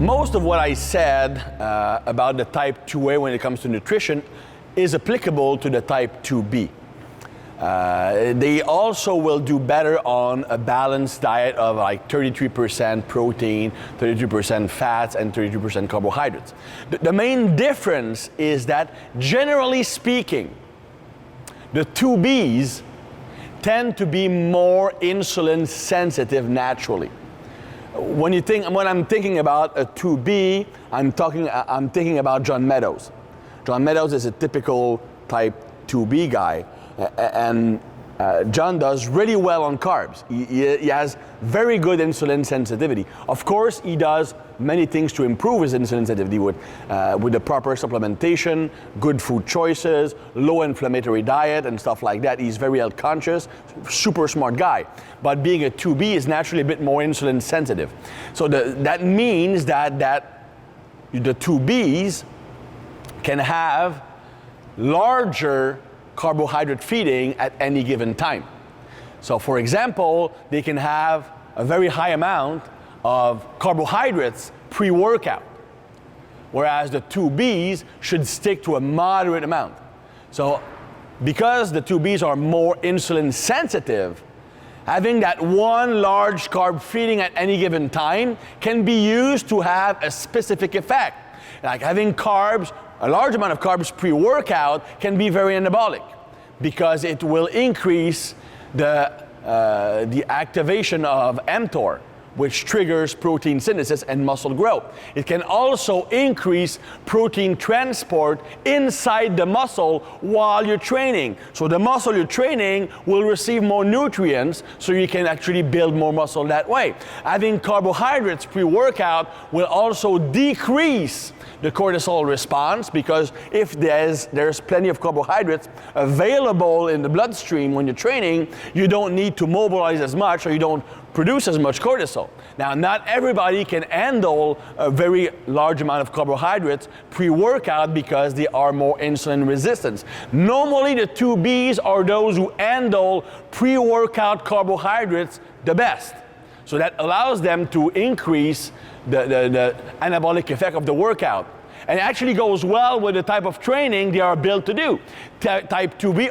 most of what I said about the type 2A when it comes to nutrition is applicable to the type 2B. They also will do better on a balanced diet of like 33% protein, 33% fats, and 33% carbohydrates. The main difference is that, generally speaking, the 2Bs tend to be more insulin sensitive naturally. When I'm thinking about a 2B, I'm thinking about John Meadows. John Meadows is a typical type 2B guy, and John does really well on carbs. He has very good insulin sensitivity. Of course, he does many things to improve his insulin sensitivity with the proper supplementation, good food choices, low inflammatory diet, and stuff like that. He's very health conscious, super smart guy. But being a 2B is naturally a bit more insulin sensitive. So that means that the 2Bs can have larger carbohydrate feeding at any given time. So for example, they can have a very high amount of carbohydrates pre-workout, whereas the 2Bs should stick to a moderate amount. So because the 2Bs are more insulin sensitive, having that one large carb feeding at any given time can be used to have a specific effect. Like having carbs, a large amount of carbs pre-workout can be very anabolic because it will increase the activation of mTOR, which triggers protein synthesis and muscle growth. It can also increase protein transport inside the muscle while you're training. So the muscle you're training will receive more nutrients, so you can actually build more muscle that way. Having carbohydrates pre-workout will also decrease the cortisol response, because if there's plenty of carbohydrates available in the bloodstream when you're training, you don't need to mobilize as much, or you don't produce as much cortisol. Now, not everybody can handle a very large amount of carbohydrates pre-workout because they are more insulin resistant. Normally, the 2Bs are those who handle pre-workout carbohydrates the best. So that allows them to increase the anabolic effect of the workout. And it actually goes well with the type of training they are built to do. Type 2B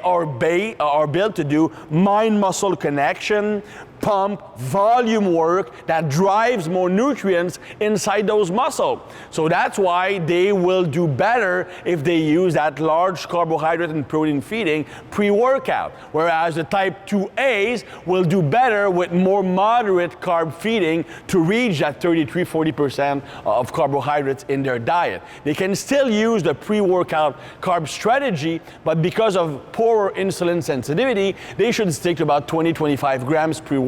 are built to do mind-muscle connection, pump, volume work that drives more nutrients inside those muscles. So that's why they will do better if they use that large carbohydrate and protein feeding pre-workout. Whereas the type 2As will do better with more moderate carb feeding to reach that 33-40% of carbohydrates in their diet. They can still use the pre-workout carb strategy, but because of poorer insulin sensitivity, they should stick to about 20-25 grams pre-workout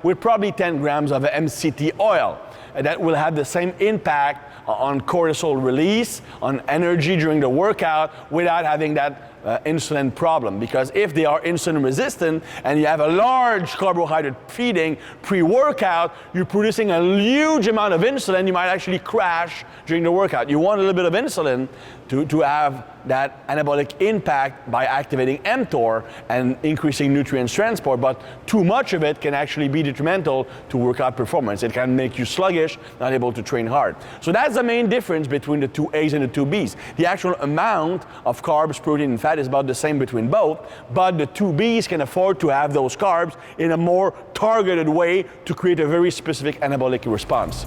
with probably 10 grams of MCT oil. And that will have the same impact on cortisol release, on energy during the workout, without having that insulin problem. Because if they are insulin resistant and you have a large carbohydrate feeding pre-workout, you're producing a huge amount of insulin, you might actually crash during the workout. You want a little bit of insulin to have that anabolic impact by activating mTOR and increasing nutrients transport, but too much of it can actually be detrimental to workout performance. It can make you sluggish, not able to train hard. So that's the main difference between the 2As and the 2Bs. The actual amount of carbs, protein, and fat is about the same between both, but the 2Bs can afford to have those carbs in a more targeted way to create a very specific anabolic response.